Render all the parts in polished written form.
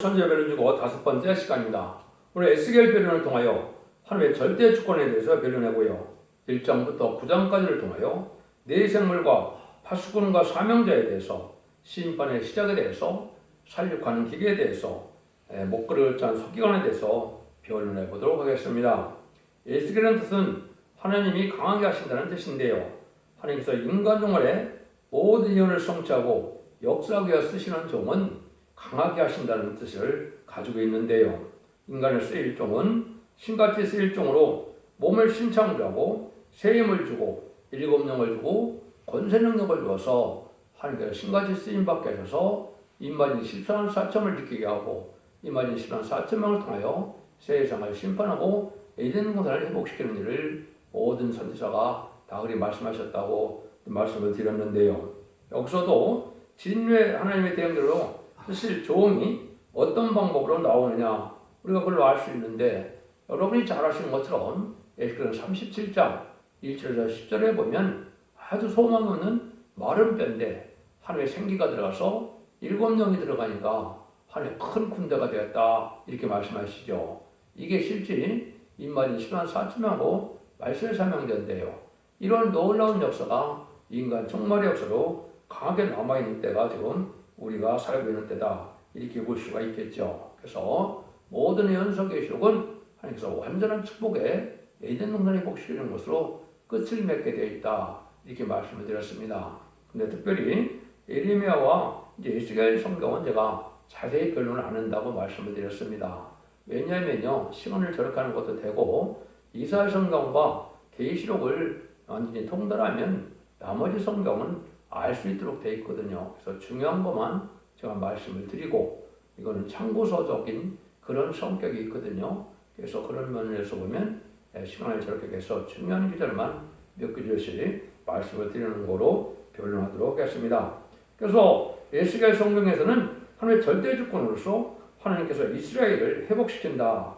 천재별을 주고 5번째 시간입니다. 오늘 에스겔 변론을 통하여 하나님의 절대 주권에 대해서 변론하고요. 1장부터 9장까지를 통하여 네 생물과 파수꾼과 사명자에 대해서 심판의 시작에 대해서 살육하는 기계에 대해서 목걸이를 짠 서기관에 대해서 변론해 보도록 하겠습니다. 에스겔의 뜻은 하나님이 강하게 하신다는 뜻인데요. 하나님께서 인간 종말에 모든 예언을 성취하고 역사하기 위해 쓰시는 종은 강하게 하신다는 뜻을 가지고 있는데요. 인간을 쓰일 종은 신같이 쓰일 종으로 몸을 신창조하고 새 힘을 주고 일곱령을 주고 권세 능력을 주어서 하나님께서 신같이 쓰임받게 하셔서 인마진 14만 4천을 지키게 하고 인마진 14만 4천 명을 통하여 세상을 심판하고 에덴 동산을 회복시키는 일을 모든 선지자가 다 그리 말씀하셨다고 말씀을 드렸는데요. 여기서도 진외 하나님의 대응대로 사실 종이 어떤 방법으로 나오느냐 우리가 그걸로 알 수 있는데, 여러분이 잘 아시는 것처럼 에스겔 37장 1절에서 10절에 보면 아주 소망 없는 마른 뼈인데 하나님의 생기가 들어가서 7명이 들어가니까 하나님의 큰 군대가 되었다 이렇게 말씀하시죠. 이게 실제 인마진 10만 4천 명하고 말세의 사명자인데요. 이런 놀라운 역사가 인간 종말의 역사로 강하게 남아있는 때가 지금 우리가 살고 있는 때다 이렇게 볼 수가 있겠죠. 그래서 모든 연서 계시록은 하나님께서 완전한 축복에 에덴 동산을 회복시키는 것으로 끝을 맺게 되어 있다 이렇게 말씀을 드렸습니다. 근데 특별히 예레미야와 이제 에스겔 성경은 제가 자세히 변론을 안 한다고 말씀을 드렸습니다. 왜냐하면요, 시간을 절약하는 것도 되고 이사야 성경과 계시록을 완전히 통달하면 나머지 성경은 알 수 있도록 되어 있거든요. 그래서 중요한 것만 제가 말씀을 드리고, 이거는 참고서적인 그런 성격이 있거든요. 그래서 그런 면에서 보면 시간을 저렇게 해서 중요한 기절만 몇 구절씩 말씀을 드리는 거로 변론하도록 하겠습니다. 그래서 에스겔 성경에서는 하나님의 절대 주권으로서 하나님께서 이스라엘을 회복시킨다.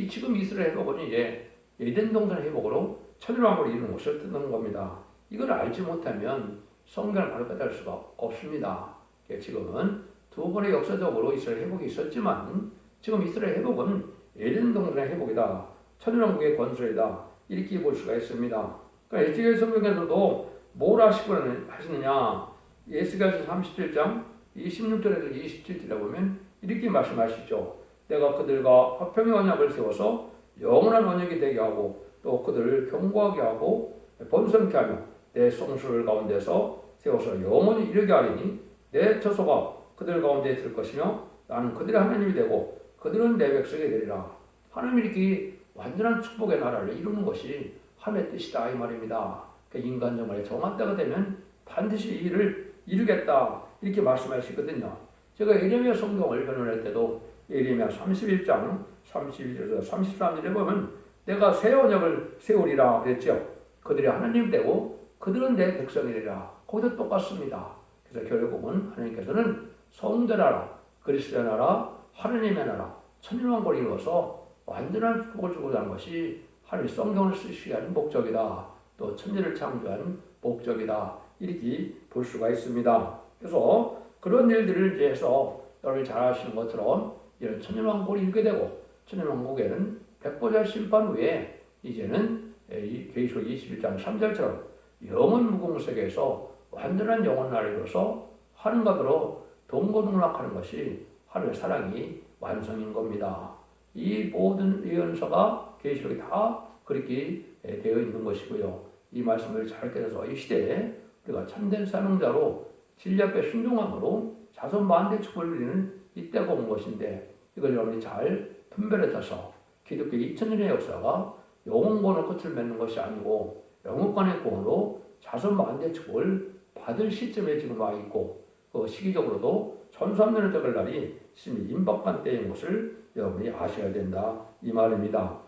지금 이스라엘 회복은 이제 에덴 동산 회복으로 천일왕국을 이루는 것을 뜻하는 겁니다. 이걸 알지 못하면 성경을 바로 깨달을 수가 없습니다. 지금은 두 번의 역사적으로 이스라엘 회복이 있었지만 지금 이스라엘 회복은 에덴 동산의 회복이다. 천일왕국의 건설이다. 이렇게 볼 수가 있습니다. 그러니까 에스겔 성경에서도 뭘 하시느냐. 에스겔서 37장 26절에서 27절에 보면 이렇게 말씀하시죠. 내가 그들과 화평의 언약을 세워서 영원한 언약이 되게 하고 또 그들을 견고하게 하고 번성케 하며 내 성수를 가운데서 세워서 영원히 이르게 하리니 내 처소가 그들 가운데 있을 것이며 나는 그들의 하나님이 되고 그들은 내 백성이 되리라. 하나님이 이렇게 완전한 축복의 나라를 이루는 것이 하나님의 뜻이다 이 말입니다. 그러니까 인간 정말 정한 때가 되면 반드시 이 일을 이루겠다 이렇게 말씀하시거든요. 제가 예레미야 성경을 변론할 때도 예레미야 31장 32절에서 33절에 보면 내가 새 언약을 세우리라 그랬죠. 그들이 하나님 되고 그들은 내 백성이 되리라. 거기도 똑같습니다. 그래서 결국은 하나님께서는 성대 나라, 그리스도의 나라, 하나님의 나라, 천일왕국을 이루어서 완전한 축복을 주고자 하는 것이 하나님의 성경을 쓰시기 위한 목적이다. 또 천지를 창조한 목적이다. 이렇게 볼 수가 있습니다. 그래서 그런 일들을 이제 해서 여러분이 잘 아시는 것처럼 이런 천일왕국을 이루게 되고 천일왕국에는 백보자 심판 후에 이제는 계시록 21장 3절처럼 영원 무궁세계에서 완전한 영원 나라를 이루어서 하늘과 더러 동고동락하는 것이 하늘의 사랑이 완성인 겁니다. 이 모든 예언서가 계시록이 다 그렇게 되어 있는 것이고요. 이 말씀을 잘 깨달아서 이 시대에 우리가 참된 사명자로 진리 앞에 순종함으로 자손 만대 축복을 누리는 이때가 온 것인데, 이걸 여러분이 잘 분별해서 기독교 2000년의 역사가 영원권의 끝을 맺는 것이 아니고 영원권의 권으로 자손 만대 축복을 받을 시점에 지금 와 있고, 그 시기적으로도 1300년을 되갈 날이 심히 임박한 때인 것을 여러분이 아셔야 된다 이 말입니다.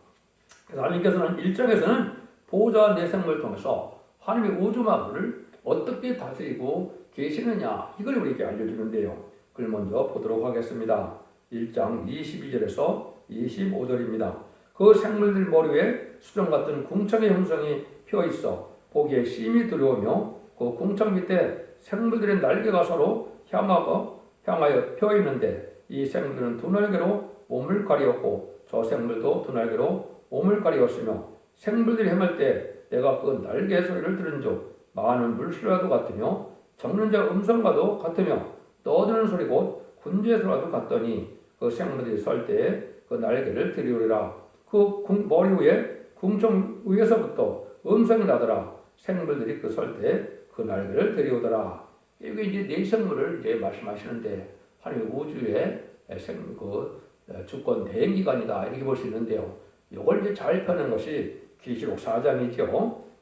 그래서 하나님께서는 1장에서는 보호자 내생물을 통해서 하나님의 우주만물을 어떻게 다스리고 계시느냐 이걸 우리에게 알려주는데요. 그걸 먼저 보도록 하겠습니다. 1장 22절에서 25절입니다. 그 생물들 머리 위에 수정 같은 궁창의 형상이 펴 있어 보기에 심히 두려우며 그 궁창 밑에 생물들의 날개가 서로 향하여 펴 있는데 이 생물들은 두 날개로 몸을 가리었고 저 생물도 두 날개로 몸을 가리었으며 생물들이 헤맬 때 내가 그 날개 소리를 들은즉 많은 물소리와도 같으며 적는 자 음성과도 같으며 떠드는 소리 곧 군주의 소리와도 같더니 그 생물들이 설 때 그 날개를 들이우리라. 그 머리 위에 궁청 위에서부터 음성이 나더라. 생물들이 그 설 때 그 날개를 들이우더라. 이게 이제 네 생물을 이제 말씀하시는데 하나님 우주의 주권 대행 기관이다 이렇게 볼 수 있는데요. 이걸 이제 잘 펴는 것이 계시록 4장이죠.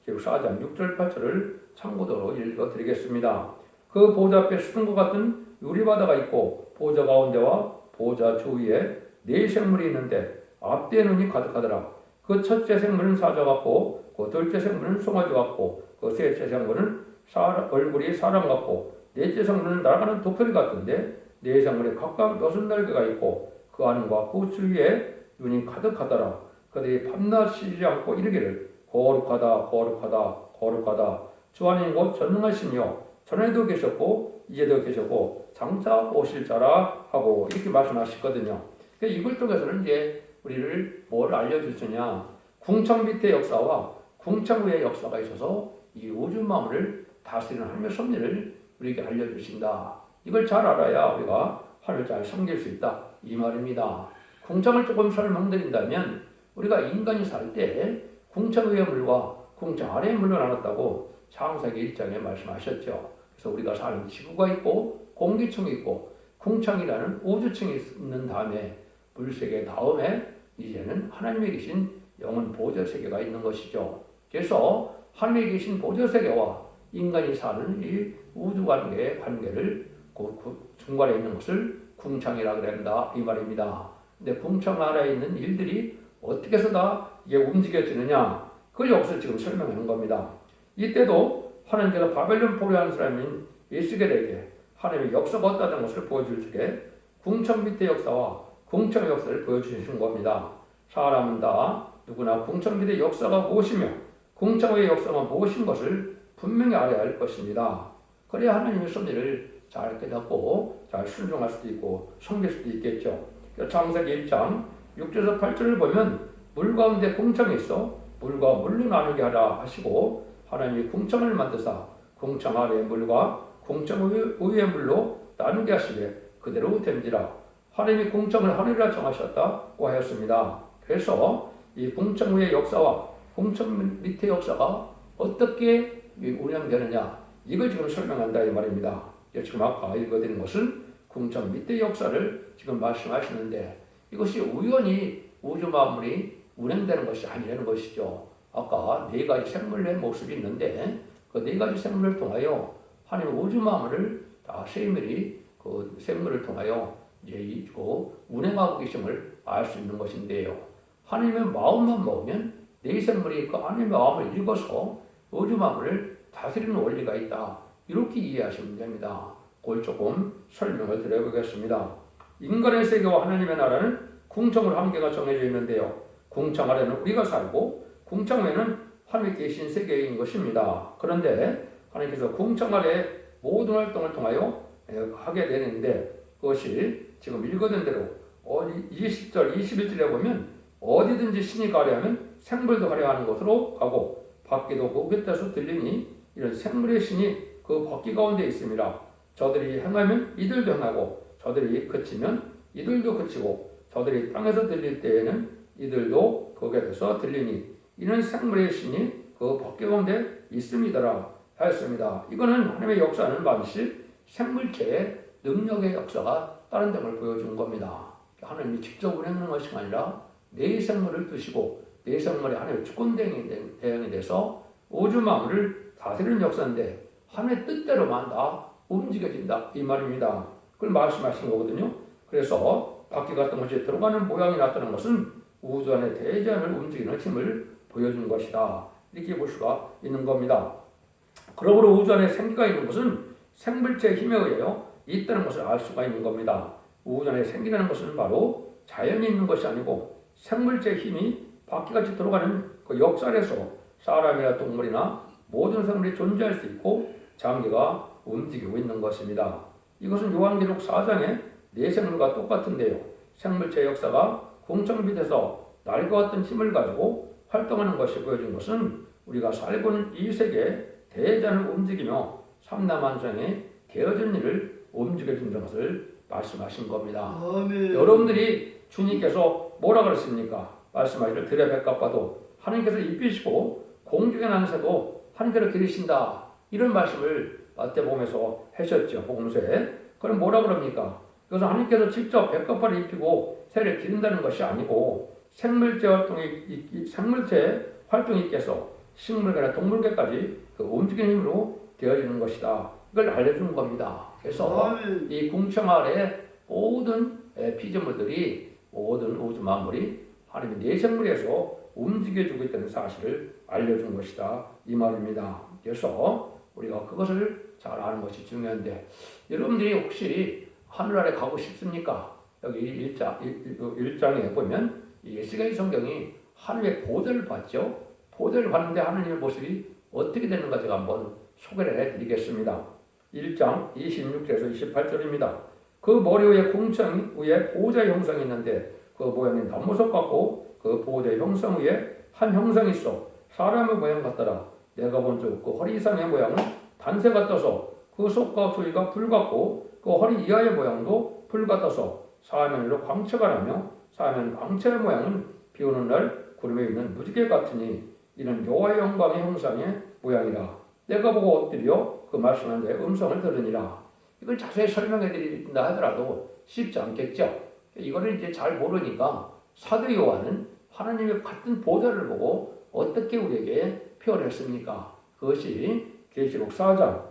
계시록 4장 6절 8절을 참고로 읽어드리겠습니다. 그 보좌 앞에 수등과 같은 유리바다가 있고 보좌 가운데와 보좌 주위에 네 생물이 있는데 앞뒤에 눈이 가득하더라. 그 첫째 생물은 사자 같고 그 둘째 생물은 송아지 같고 그 셋째 생물은 얼굴이 사람 같고 넷째 생물은 날아가는 도토리 같은데 네 생물에 각각 6날개가 있고 그 안과 그 주위에 눈이 가득하더라. 그들이 밤낮 쉬지 않고 이르기를 거룩하다 거룩하다 거룩하다 주 하나님 곧 전능하시며 전에도 계셨고 이제도 계셨고 장차 오실 자라 하고 이렇게 말씀하시거든요. 이걸 통해서는 이제 우리를 뭘 알려주시냐, 궁창 밑의 역사와 궁창 위의 역사가 있어서 이 우주 만물을 다스리는 하나님의 섭리를 우리에게 알려주신다. 이걸 잘 알아야 우리가 하나님을 잘 섬길 수 있다 이 말입니다. 궁창을 조금 설명드린다면 우리가 인간이 살 때 궁창 위의 물과 궁창 아래의 물로 나눴다고 창세기 1장에 말씀하셨죠. 그래서 우리가 사는 지구가 있고 공기층이 있고 궁창이라는 우주층이 있는 다음에 물세계 다음에 이제는 하나님에 계신 영원 보좌세계가 있는 것이죠. 그래서 하나님에 계신 보좌세계와 인간이 사는 이 우주관계의 관계를 중간에 있는 것을 궁창이라고 한다 이 말입니다. 근데 궁창 아래에 있는 일들이 어떻게 해서 다 이게 움직여지느냐 그걸 여기서 지금 설명하는 겁니다. 이때도 하나님께서 바벨론 포로한 사람인 에스겔에게 하나님의 역사가 없다는 것을 보여줄 적에 궁창 밑의 역사와 궁창의 역사를 보여주신 겁니다. 사람은 다 누구나 궁창 밑의 역사가 무엇이며 궁창의 역사가 무엇인 것을 분명히 알아야 할 것입니다. 그래야 하나님의 섭리를 잘 깨닫고 잘 순종할 수도 있고 섬길 수도 있겠죠. 창세기 1장 6절에서 8절을 보면 물 가운데 궁창이 있어 물과 물로 나누게 하라 하시고 하나님이 궁창을 만드사 궁창 아래의 물과 궁창 위의 물로 나누게 하시되 그대로 된지라. 하나님이 궁창을 하늘이라 정하셨다고 하였습니다. 그래서 이 궁창 위의 역사와 궁창 밑의 역사가 어떻게 운영되느냐 이걸 지금 설명한다 이 말입니다. 지금 아까 읽어드린 것은 궁창 밑의 역사를 지금 말씀하시는데 이것이 우연히 우주 만물이 운행되는 것이 아니라는 것이죠. 아까 네 가지 생물의 모습이 있는데 그 네 가지 생물을 통하여 하나님 우주 만물을 다 세밀히 그 생물을 통하여 이제 운행하고 계심을 알 수 있는 것인데요. 하나님의 마음만 먹으면 네 생물이 그 하나님의 마음을 읽어서 우주 만물을 다스리는 원리가 있다. 이렇게 이해하시면 됩니다. 그걸 조금 설명을 드려보겠습니다. 인간의 세계와 하나님의 나라는 궁창으로 한계가 정해져 있는데요. 궁창 아래는 우리가 살고 궁창 외에는 하나님이 계신 세계인 것입니다. 그런데 하나님께서 궁창 아래 모든 활동을 통하여 하게 되는데 그것이 지금 읽어둔 대로 20절, 21절에 보면 어디든지 신이 가려하면 생물도 가려하는 곳으로 가고 밖에도 그 곁에서 들리니 이런 생물의 신이 그 바퀴 가운데 있습니다. 저들이 행하면 이들도 행하고 저들이 그치면 이들도 그치고 저들이 땅에서 들릴 때에는 이들도 그 곁에서 들리니 이는 생물의 신이 그 바퀴 가운데 있음이더라 하였습니다. 이거는 하나님의 역사는 반드시 생물체의 능력의 역사가 다른 점을 보여준 겁니다. 하나님이 직접 운행하는 것이 아니라 내 생물을 두시고 내 생물이 하나님의 주권 대행이 돼서 우주 만물을 다스리는 역사인데 하나님의 뜻대로만 다 움직여진다 이 말입니다. 그걸 말씀하신 거거든요. 그래서 바퀴 같은 것이 들어가는 모양이 나타난 것은 우주 안의 대전을 움직이는 힘을 보여준 것이다. 이렇게 볼 수가 있는 겁니다. 그러므로 우주 안에 생기가 있는 것은 생물체의 힘에 의하여 있다는 것을 알 수가 있는 겁니다. 우주 안에 생기라는 것은 바로 자연이 있는 것이 아니고 생물체의 힘이 바퀴같이 들어가는 그 역사에서 사람이나 동물이나 모든 생물이 존재할 수 있고 장기가 움직이고 있는 것입니다. 이것은 요한계시록 4장에 내 생물과 똑같은데요. 생물체의 역사가 궁청 밑에서 날과 같은 힘을 가지고 활동하는 것이 보여준 것은 우리가 살고 있는 이 세계에 대자연을 움직이며 삼라만상에 되어진 일을 움직여준다는 것을 말씀하신 겁니다. 아멘. 여러분들이 주님께서 뭐라 그랬습니까? 말씀하기를 들의 백합과도 하나님께서 입히시고 공중에 나는 새도 하나님께로 기르신다. 이런 말씀을 마태복음에서 하셨죠. 복음서에. 그럼 뭐라 그럽니까? 그래서 하나님께서 직접 백합화를 입히고 새를 기른다는 것이 아니고 생물체 활동이 있겠어 식물계나 동물계까지 그 움직이는 힘으로 되어지는 것이다. 이걸 알려주는 겁니다. 그래서 이 궁청 아래 모든 피조물들이 모든 우주 만물이 하나님의 내생물에서 움직여주고 있다는 사실을 알려준 것이다. 이 말입니다. 그래서 우리가 그것을 잘 아는 것이 중요한데 여러분들이 혹시 하늘 아래 가고 싶습니까? 여기 1장에 보면 이 에스겔 성경이 하나님의 보좌를 봤죠. 보좌를 봤는데 하나님의 모습이 어떻게 되는가 제가 한번 소개를 해드리겠습니다. 1장 26절에서 28절입니다. 그 머리 위에 궁청 위에 보좌의 형상이 있는데 그 모양이 나무석 같고 그 보좌의 형상 위에 한 형상이 있어 사람의 모양 같더라. 내가 본 적 그 허리 이상의 모양은 단새 같아서 그 속과 주위가 불 같고 그 허리 이하의 모양도 불 같아서 사면으로 광채가 나며 사면 광채의 모양은 비 오는 날 구름에 있는 무지개 같으니 이는 여호와의 영광의 형상의 모양이라. 내가 보고 엎드려 그 말씀한 자의 음성을 들으니라. 이걸 자세히 설명해 드린다 하더라도 쉽지 않겠죠. 이거를 이제 잘 모르니까 사도 요한은 하나님의 같은 보좌를 보고 어떻게 우리에게 표현했습니까? 그것이 계시록 4장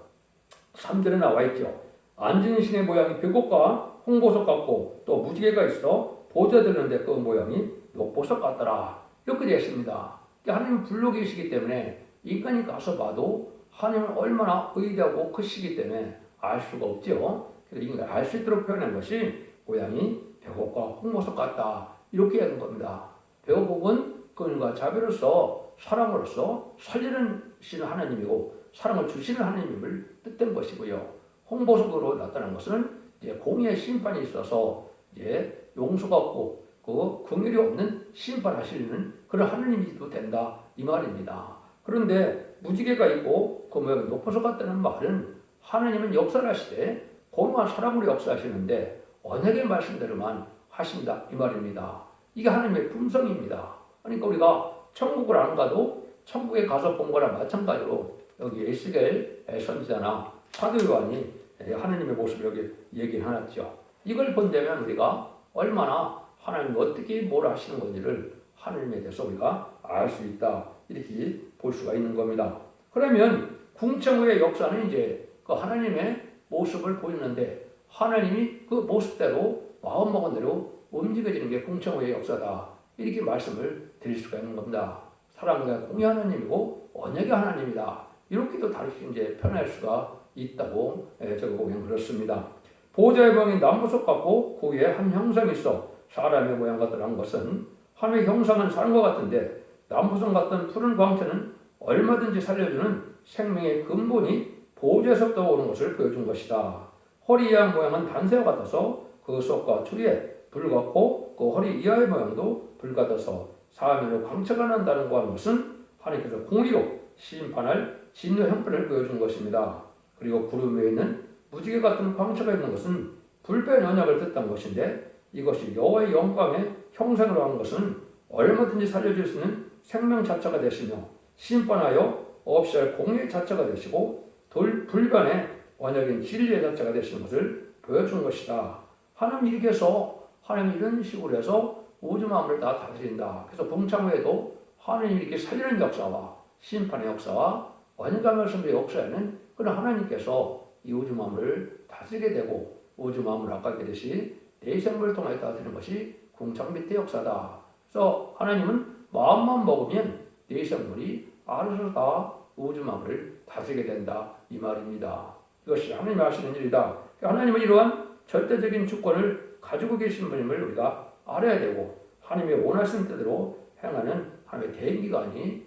3절에 나와 있죠. 앉은 신의 모양이 벽옥과 홍보석 같고 또 무지개가 있어 보좌 들는데 그 모양이 녹보석 같더라. 이렇게 되어 있습니다. 하나님은 불로 계시기 때문에 인간이 가서 봐도 하나님은 얼마나 의대하고 크시기 때문에 알 수가 없죠. 그래서 인간이 알 수 있도록 표현한 것이 모양이 벽옥과 홍보석 같다. 이렇게 하는 겁니다. 벽옥은 그분과 자비로서 사랑으로서 살리는 하나님이고 사랑을 주시는 하나님을 뜻된 것이고요. 홍보석으로 나타난 것은 이제 공의의 심판이 있어서 이제 용서가 없고 그 긍휼이 없는 심판하시는 그런 하나님이도 된다 이 말입니다. 그런데 무지개가 있고 그 모양이 높아서 같다는 말은 하나님은 역사를 하시되 고노한 사랑으로 역사하시는데 언약의 말씀대로만 하신다 이 말입니다. 이게 하나님의 품성입니다. 그러니까 우리가 천국을 안 가도 천국에 가서 본 거랑 마찬가지로 여기 에스겔 선지자나 사도 요한이 하나님의 모습을 여기 얘기해놨죠. 이걸 본다면 우리가 얼마나 하나님이 어떻게 뭘 하시는 건지를 하나님에 대해서 우리가 알 수 있다 이렇게 볼 수가 있는 겁니다. 그러면 궁창의 역사는 이제 그 하나님의 모습을 보이는데 하나님이 그 모습대로 마음먹은 대로 움직여지는 게 궁창의 역사다 이렇게 말씀을 드릴 수가 있는 겁니다. 사랑과 공의 하나님이고 언약의 하나님이다 이렇게도 다르게 이제 표현할 수가 있다고 제가 보기엔 그렇습니다. 보좌의 모양이 나무석 같고 그 위에 한 형상이 있어 사람의 모양 같더라는 것은 하나님의 형상은 사람과 같은데 나무석 같은 푸른 광채는 얼마든지 살려주는 생명의 근본이 보좌에서부터 오는 것을 보여준 것이다. 허리 이하 모양은 단새와 같아서 그 속과 추리에 불 같고 그 허리 이하의 모양도 불 같아서 사면으로 광채가 난다는 것은 하나님께서 공의로 심판할 진노 형편을 보여준 것입니다. 그리고 구름 위에 있는 무지개 같은 광채가 있는 것은 불변 언약을 뜻한 것인데 이것이 여호와의 영광의 형상으로 한 것은 얼마든지 살려줄 수 있는 생명 자체가 되시며 심판하여 없이 할 공의 자체가 되시고 불변의 언약인 진리의 자체가 되시는 것을 보여준 것이다. 하나님 이렇게 해서 하나님 이런 식으로 해서 우주 만물을 다 다스린다. 그래서 봉창회에도 하나님 이렇게 살리는 역사와 심판의 역사와 언약의 선의 역사에는 그런 하나님께서 이 우주 만물을 다스리게 되고 우주 만물을 아까 얘기했듯이 내 생물을 통해 다스리는 것이 궁창 밑의 역사다. 그래서 하나님은 마음만 먹으면 내 생물이 알아서 다 우주 만물을 다스리게 된다 이 말입니다. 이것이 하나님이 하시는 일이다. 하나님은 이러한 절대적인 주권을 가지고 계신 분임을 우리가 알아야 되고 하나님의 원하시는 뜻대로 행하는 하나님의 대행기관이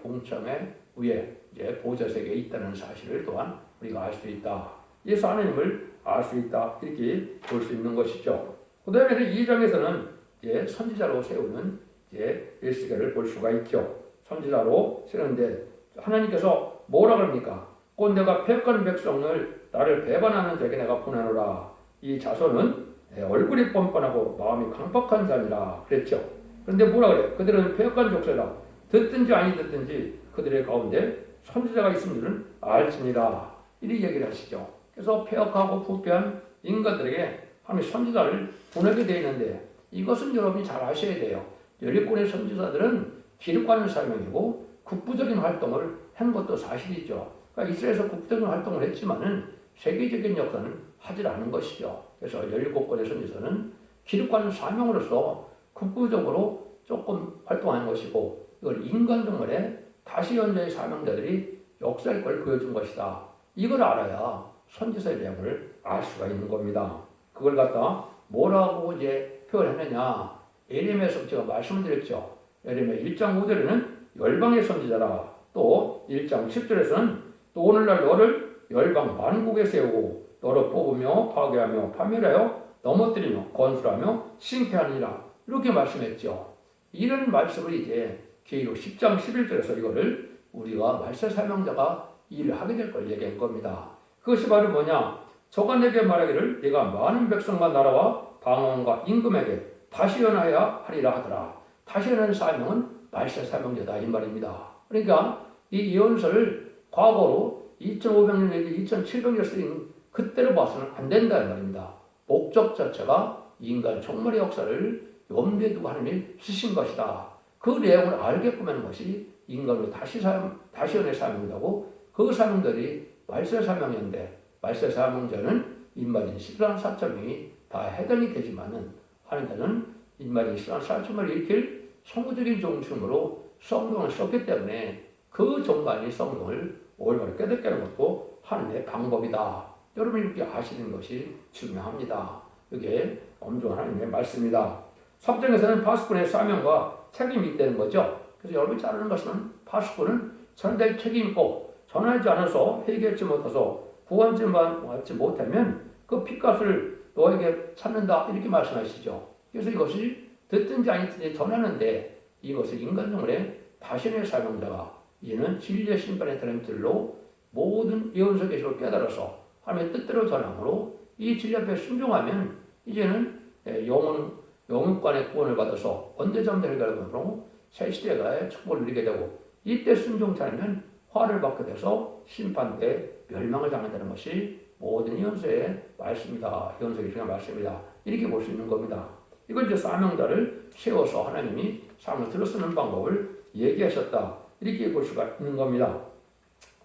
궁창의 위에 이제 보좌석에 있다는 사실을 또한 우리가 알 수 있다. 예수 하나님을 알 수 있다. 이렇게 볼 수 있는 것이죠. 그 다음에 2장에서는 이제 선지자로 세우는 이제 에스겔을 볼 수가 있죠. 선지자로 세우는데 하나님께서 뭐라 그럽니까? 곧 내가 패역한 백성을 나를 배반하는 자에게 내가 보내노라. 이 자손은 얼굴이 뻔뻔하고 마음이 강팍한 자니라 그랬죠. 그런데 뭐라 그래? 그들은 패역한 족쇄라. 듣든지 아니 듣든지 그들의 가운데 선지자가 있는 줄은 알지니라. 이렇게 얘기를 하시죠. 그래서 패역하고 부패한 인간들에게 하나님의 선지자를 보내게 되어 있는데 이것은 여러분이 잘 아셔야 돼요. 열립권의 선지자들은 기록하는 사명이고 국부적인 활동을 한 것도 사실이죠. 그러니까 이스라엘에서 국부적인 활동을 했지만은 세계적인 역사는 하질 않은 것이죠. 그래서 17권의 선지자는 기록하는 사명으로서 국부적으로 조금 활동하는 것이고 이걸 인간 정말에 다시 현재의 사명자들이 역사의 걸 보여준 것이다. 이걸 알아야 선지서의 내용을 알 수가 있는 겁니다. 그걸 갖다 뭐라고 이제 표현했느냐? 예레미야에서 제가 말씀을 드렸죠. 예레미야 1장 5절에는 열방의 선지자라. 또 1장 10절에서는 또 오늘날 너를 열방 만국에 세우고 너를 뽑으며 파괴하며 파멸하여 넘어뜨리며 건설하며 싱케하느니라. 이렇게 말씀했죠. 이런 말씀을 이제 계시록 10장 11절에서 이거를 우리가 말세 사명자가 일을 하게 될 걸 얘기한 겁니다. 그것이 바로 뭐냐? 저가 내게 말하기를 내가 많은 백성과 나라와 방언과 임금에게 다시 연하여야 하리라 하더라. 다시 연하는 사명은 말세 사명자다 이 말입니다. 그러니까 이 예언서를 과거로 2500년 내지 2700년 쓰인 그때로 봐서는 안 된다 이 말입니다. 목적 자체가 인간 총괄의 역사를 염두에 두고 하나님이 쓰신 것이다. 그 내용을 알게끔 하는 것이 인간의 다시 연의 사명이라고 그 사명들이 말세 사명인데 말세 사명자는 인마진 14,4천명이 다 해당이 되지만은 하나님께서는 인마진 14,4천명을 일으킬 성부적인 종충으로 성경을 썼기 때문에 그 종만이 성경을 올바로 깨닫게 하는 것도 하나님의 방법이다. 여러분이 이렇게 아시는 것이 중요합니다. 이게 엄중한 하나님의 말씀입니다. 3장에서는 파수꾼의 사명과 책임이 있다는 거죠. 그래서 여러분이 잘 아는 것은 파수꾼은 전할 책임이 있고 전하지 않아서 회개하지 못해서 구원점만 받지 못하면 그 핏값을 너에게 찾는다 이렇게 말씀하시죠. 그래서 이것이 듣든지 아니든지 전하는데 이것을 인간정을에 다신의 사명자가 이는 진리의 심판의 사람들로 모든 예언서 계시를 깨달아서 하나님의 뜻대로 전함으로 이 진리 앞에 순종하면 이제는 영육간의 구원을 받아서 언제쯤 해결하므로 새 시대가 축복을 누리게 되고 이때 순종치 않으면 화를 받게 돼서 심판 때 멸망을 당한다는 것이 모든 예언서의 말씀이다. 예언서의 중요한 말씀이다. 이렇게 볼 수 있는 겁니다. 이건 이제 사명자를 세워서 하나님이 사명을 들어 쓰는 방법을 얘기하셨다. 이렇게 볼 수가 있는 겁니다.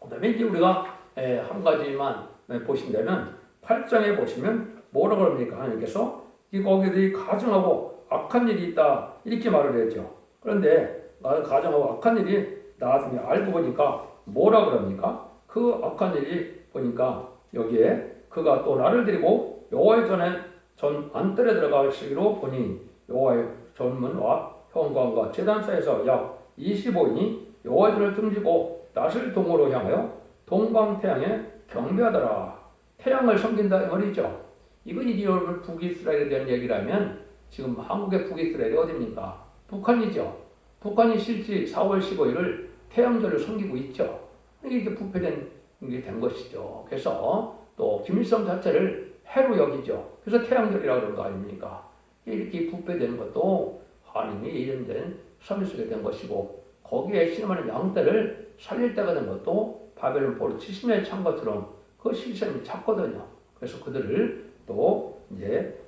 그 다음에 이제 우리가 한 가지만 보신다면 8장에 보시면 뭐라고 합니까? 하나님께서 거기들이 가증하고 악한 일이 있다. 이렇게 말을 했죠. 그런데 나는 가증하고 악한 일이 나중에 알고 보니까 뭐라 그럽니까? 그 악한 일이 보니까 여기에 그가 또 나를 데리고 여호와의 전에 전 안뜰에 들어가시기로 보니 여호와의 전문과 현관과 제단 사이에서 약 25인이 여호와의 전을 등지고 낯을 동으로 향하여 동방태양에 경배하더라. 태양을 섬긴다 이 말이죠. 이건 이제 여러분 북이스라엘에 대한 얘기라면 지금 한국의 북이스라엘이 어디입니까? 북한이죠. 북한이 실제 4월 15일을 태양절을 섬기고 있죠. 이게 부패된 게 된 것이죠. 그래서 또 김일성 자체를 해로 여기죠. 그래서 태양절이라고 그런 거 아닙니까? 이렇게 부패되는 것도 하나님이 예정된 섭리 속에 된 것이고 거기에 신음하는 양떼를 살릴 때가 된 것도 바벨론 포로 70년에 찬 것처럼 그 시스템이 찼거든요. 그래서 그들을 또 이제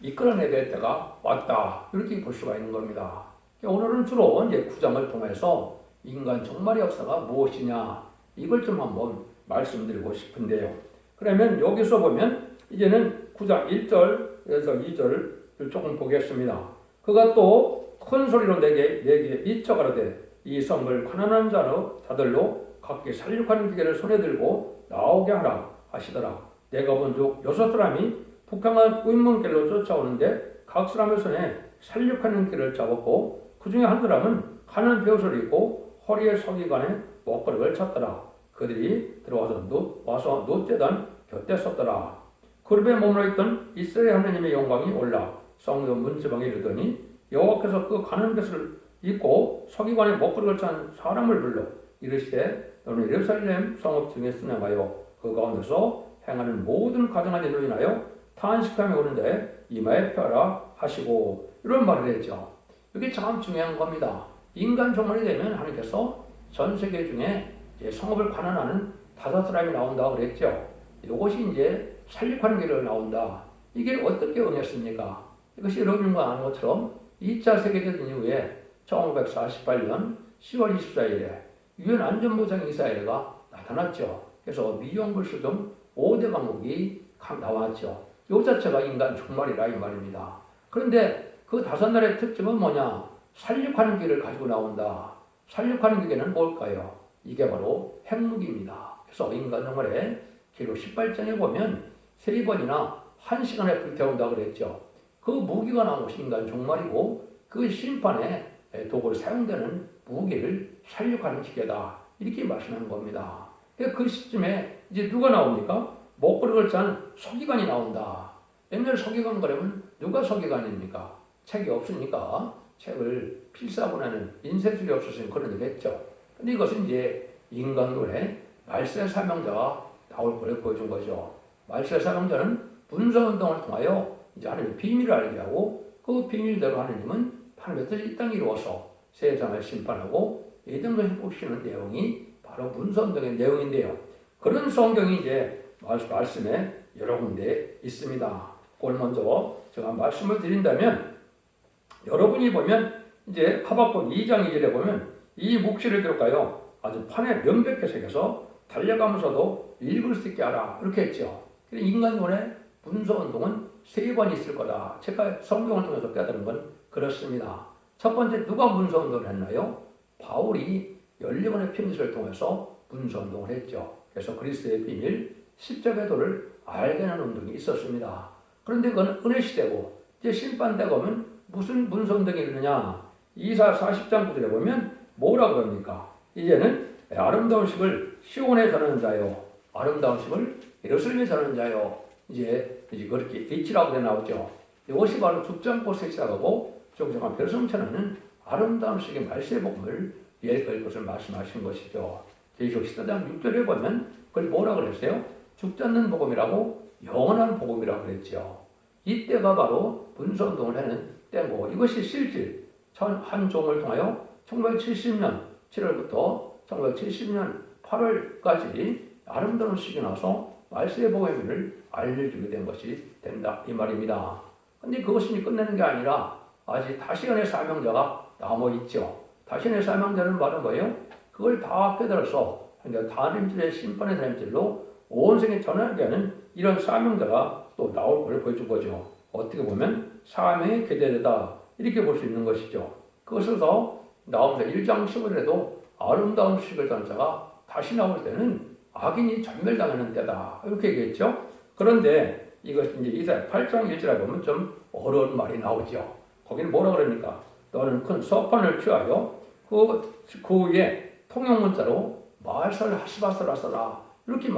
이끌어내야 될 때가 왔다. 이렇게 볼 수가 있는 겁니다. 오늘은 주로 이제 9장을 통해서 인간 종말의 역사가 무엇이냐 이걸 좀 한번 말씀드리고 싶은데요. 그러면 여기서 보면 이제는 9장 1절에서 2절을 조금 보겠습니다. 그가 또 큰 소리로 내게 이쳐 가로되 이 성을 가난한 자들로 각기 살육하는 기계를 손에 들고 나오게 하라 하시더라. 내가 본 즉 6사람이 북향한 의문길로 쫓아오는데 각 사람의 손에 살육하는 길을 잡았고 그 중에 한 사람은 가는 벼슬을 입고 허리에 서기관에 먹거리를 찼더라. 그들이 들어와서 놋재단 곁에 섰더라. 그룹에 머물러 있던 이스라엘 하나님의 영광이 올라 성전 문지방에 이르더니 여호와께서 그 가는 것을 입고 서기관의 먹거리를 찬 사람을 불러 이르시되 너는 예루살렘 성읍 중에 순행하여 그 가운데서 행하는 모든 가증한 일로 인하여 탄식하며 오는데 이마에 펴라 하시고 이런 말을 했죠. 이게 참 중요한 겁니다. 인간 종말이 되면 하나님께서 전 세계 중에 성읍을 관할하는 5사람이 나온다 그랬죠. 이것이 이제 살육하는 길을 나온다. 이게 어떻게 응했습니까? 이것이 여러분과 아는 것처럼 2차 세계대전 이후에 1948년 10월 24일에 유엔 안전보장이사회가 나타났죠. 그래서 미용불수 등 5대 강국이 나왔죠. 이 자체가 인간 종말이라 이 말입니다. 그런데 그 5나라의 특징은 뭐냐? 살육하는 길을 가지고 나온다. 살육하는 기계는 뭘까요? 이게 바로 핵무기입니다. 그래서 인간 종말에 기록 18장에 보면 3번이나 1시간에 불태운다 그랬죠. 그 무기가 나온 것이 인간 종말이고 그 심판에 도구로 사용되는 무기를 살육하는 기계다. 이렇게 말씀하는 겁니다. 그 시점에 이제 누가 나옵니까? 먹거리를 짠 서기관이 나온다. 옛날 서기관 그러면 누가 서기관입니까? 책이 없으니까 책을 필사본에는 인쇄술이 없어서 그런 일 했죠. 근데 이것은 이제 인간론의 말세 사명자가 나올 걸 보여준 거죠. 말세 사명자는 분서운동을 통하여 이제 하나님의 비밀을 알게 하고 그 비밀대로 하나님은 하나님의 뜻이 이 땅에 이루어서 세상을 심판하고 예정을 보시는 내용이 바로 분서운동의 내용인데요. 그런 성경이 이제 말씀에 여러 군데 있습니다. 그걸 먼저 제가 말씀을 드린다면 여러분이 보면 이제 하박국 2장 2절에 보면 이 묵시를 들을까요? 아주 판에 명백히 새겨서 달려가면서도 읽을 수 있게 하라 이렇게 했죠. 인간론의 분서운동은 3번 있을 거다. 제가 성경을 통해서 깨달은 건 그렇습니다. 첫 번째 누가 분서운동을 했나요? 바울이 열리번의 편지를 통해서 분서운동을 했죠. 그래서 그리스도의 비밀, 십자가의 도를 알게 하는 운동이 있었습니다. 그런데 그건 은혜시대고 이제 심판대가 오면 무슨 분서운동이 있느냐? 이사 40장 9절에 보면 뭐라 그럽니까? 이제는 아름다운 식을 시온에 전하는 자요, 아름다운 식을 예루살렘에 전하는 자요. 이제 그렇게 H라고 나오죠. 이것이 바로 죽지 않고 시작하고 정정한 별성천하는 아름다운 식의 말세의 복음을 예할 것을 말씀하신 것이죠. 계시록 14장 6절에 보면 그걸 뭐라 그랬어요? 죽지 않는 복음이라고 영원한 복음이라고 그랬죠. 이때가 바로 분서운동을 하는 때고 이것이 실질 한 종을 통하여 1970년 7월부터 1970년 8월까지 아름다운 시기 나서 말세의 복음을 알려주게 된 것이 된다 이 말입니다. 근데 그것이 끝내는 게 아니라 아직 다시간의 사명자가 남아있죠. 다시간의 사명자는 바로 뭐예요? 그걸 다 깨달아서 다림질의 심판의 다림질로 온 세계에 전하게 하는 이런 사명자가 또 나올 걸 보여준 거죠. 어떻게 보면 사명의 계대되다 이렇게 볼 수 있는 것이죠. 그것을 더 나오면서 1장 15절에도 아름다운 식을 전한 자가 다시 나올 때는 악인이 전멸당하는 때다 이렇게 얘기했죠. 그런데 이것 이제 이사야 8장 1절에 보면 좀 어려운 말이 나오죠. 거기는 뭐라 그러니까 너는 큰 서판을 취하여 그 위에 통용문자로 말살 하시바스라 써라 이렇게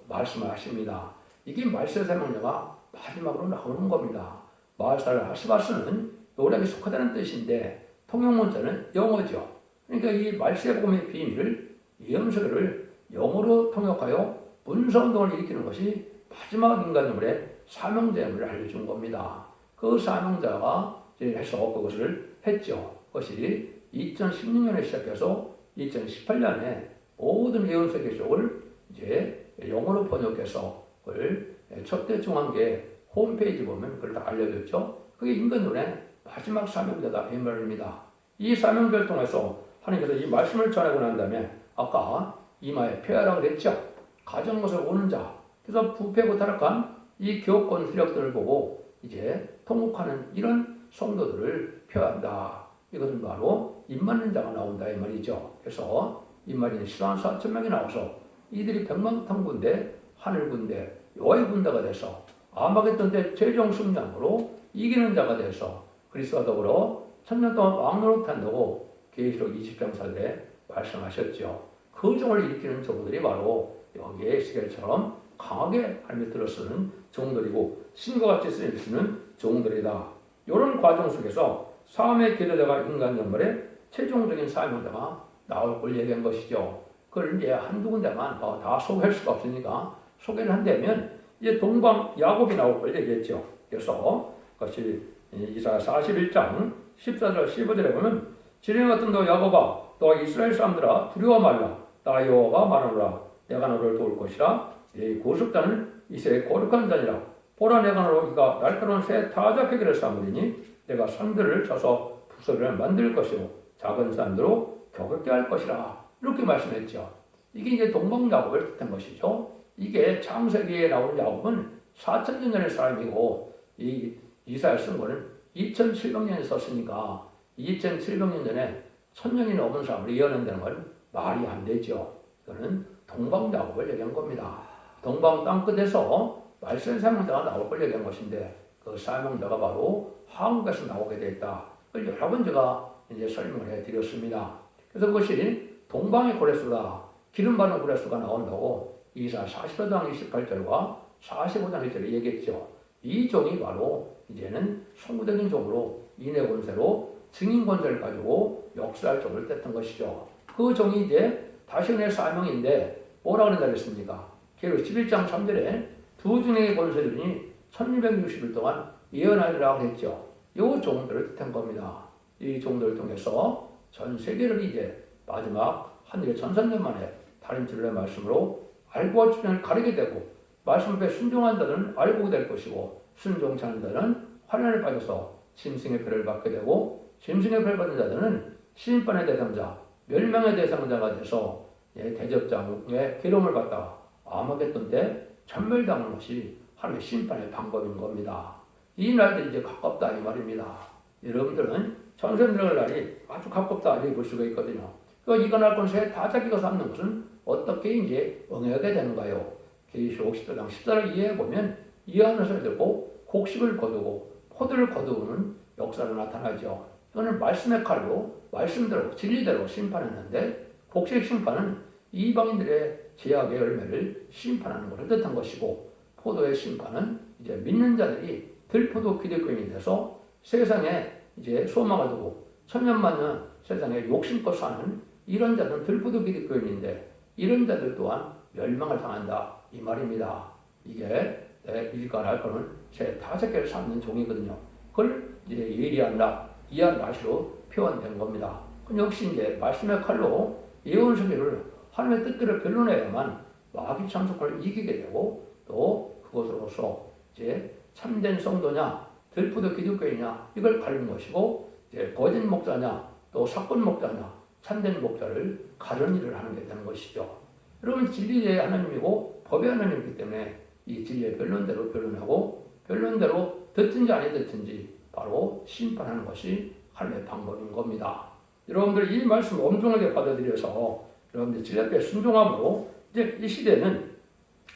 말씀을 하십니다. 이게 말세 사명자가 마지막으로 나오는 겁니다. 말살 하시바스는 노력에 속하다는 뜻인데 통용문자는 영어죠. 그러니까 이 말세 복음의 비밀을 예언서를 영어로 통역하여 분서운동을 일으키는 것이 마지막 인간의 사명자임을 알려준 겁니다. 그 사명자가 해서 그것을 했죠. 그것이 2016년에 시작해서 2018년에 모든 예언서 계시록을 이제 영어로 번역해서 그걸 첫대 중앙계 홈페이지 보면 그걸 다 알려줬죠. 그게 인간론의 마지막 사명자다 이 말입니다. 이 사명자를 통해서 하나님께서 이 말씀을 전하고 난 다음에 아까 이마에 펴야라고 그랬죠. 가진 것을 오는 자. 그래서 부패고 타락한 이 교권 세력들을 보고 이제 통곡하는 이런 성도들을 펴야 한다. 이것은 바로 입맞는 자가 나온다 이 말이죠. 그래서 입맞는 14만 4천 명이 나와서 이들이 백만탄군대, 하늘군대, 여호와의 군대가 돼서 아마겟돈 때 최종 승리함으로 이기는 자가 돼서 그리스도와 더불어 천년 동안 왕노릇 한다고 계시록 20장 4절에 말씀하셨죠. 그 종을 일으키는 종들이 바로 여기에 에스겔처럼 강하게 하나님의 뜻을 쓰는 종들이고 신과 같이 쓰이는 종들이다. 이런 과정 속에서 삶의 기도자가 인간 연말에 최종적인 사명자가 나올 걸 얘기한 것이죠. 그걸 이제 한두 군데만 다 소개할 수가 없으니까 소개를 한다면 이제 동방 야곱이 나올 걸 얘기했죠. 그래서 그것이 이사야 41장 14절 15절에 보면 지령 같은 너 야곱아 너 이스라엘 사람들아 두려워 말라 나 여호와가 말하노라 내가 너를 도울 것이라 네 구속자는 이새 거룩한 자니라 보라 내가 너로 이가 날카로운 새 타작해기를 삼으리니 내가 산들을 쳐서 부서를 만들 것이고 작은 산으로 격을게 할 것이라 이렇게 말씀했죠. 이게 이제 동방 야곱을 뜻한 것이죠. 이게 창세기에 나온 야곱은 4,000년 전의 사람이고 이 이사야 쓴 거는 2,700년에 썼으니까 2,700년 전에 1,000년이 넘은 사람을 예언한다는 건 말이 안 되죠. 이거는 동방 야곱을 얘기한 겁니다. 동방 땅끝에서 말씀 사명자가 나올 걸 얘기한 것인데 그 사명자가 바로 한국에서 나오게 됐다. 그걸 여러 번 제가 이제 설명을 해드렸습니다. 그래서 그것이 동방의 고레스다. 기름 바른 고레스가 나온다고 이사 44장 28절과 45장 1절에 얘기했죠. 이 종이 바로 이제는 성구적인 종으로 인해 권세로 증인 권세를 가지고 역사할 종을 뜻한 것이죠. 그 종이 이제 다시은의 사명인데 뭐라 그런다 그랬습니까? 계로 11장 3절에 두 중의 권세들이 1260일 동안 예언하리라고 했죠. 이 종들을 뜻한 겁니다. 이 종들을 통해서 전 세계를 이제 마지막 하늘의 1,300년 만에 다림질의 말씀으로 알고 주변을 가리게 되고 말씀 앞에 순종한 자들은 알고 될 것이고 순종치 않는 자는 환난에 빠져서 짐승의 표를 받게 되고 짐승의 표를 받는 자들은 심판의 대상자, 멸망의 대상자가 돼서 대접장의 괴로움을 받다가 아마겟돈 때 천멸당하는 것이 하나님의 심판의 방법인 겁니다. 이 날들이 이제 가깝다 이 말입니다. 여러분들은 천세 들어갈 날이 아주 가깝다 이렇게 볼 수가 있거든요. 이거 날 것에 다 자기가 삼는 것은 어떻게 이제 응하게 되는가요? 계시록 14장 14를 이해해보면 이해하는 소리 듣고 곡식을 거두고 포도를 거두는 역사로 나타나죠. 이거는 말씀의 칼로 말씀대로 진리대로 심판했는데 곡식 심판은 이방인들의 제약의 열매를 심판하는 것을 뜻한 것이고 포도의 심판은 이제 믿는 자들이 들포도 기득권이 돼서 세상에 이제 소망을 두고 천년만년 세상에 욕심껏 사는 이런 자들은 들포도 기득권인데 이런 자들 또한 멸망을 당한다 이 말입니다. 이게 일간할 거는 제 5개를 삼는 종이거든요. 그걸 이제 예리한다 이한라시로 표현된 겁니다. 역시 이제 말씀의 칼로 예언 소리를 하나님의 뜻대로 변론해야만 마귀 참속을 이기게 되고 또 그것으로서 이제 참된 성도냐 들포도 기독교이냐 이걸 가리는 것이고 이제 거짓 목자냐 또 사건 목자냐 참된 목자를 가르는 일을 하는 게 되는 것이죠. 여러분 진리의 하나님이고 법의 하나님이기 때문에 이 진리의 변론대로 변론하고 변론대로 듣든지 아니 듣든지 바로 심판하는 것이 하나님의 방법인 겁니다. 여러분들 이 말씀을 엄중하게 받아들여서 여러분들 진리 앞에 순종함으로 이제 이 시대는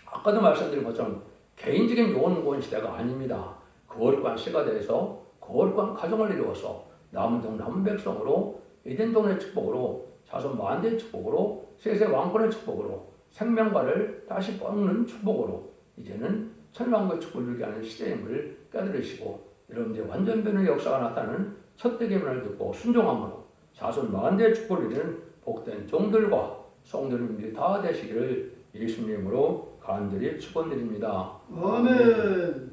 아까도 말씀드린 것처럼 개인적인 요원권 시대가 아닙니다. 거룩한 시가 돼서 거룩한 가정을 이루어서 남동 남백성으로 에덴동의 축복으로 자손 만대의 축복으로 세세 왕권의 축복으로 생명과를 다시 뻗는 축복으로 이제는 천왕국의 축복을 누리게 하는 시대임을 깨달으시고 여러분들의 완전 변의 역사가 나타나는 첫 대계문을 듣고 순종함으로 자손 만대의 축복을 누리는 복된 종들과 성도님들이 다 되시기를 예수님으로 간절히 축원드립니다. 아멘.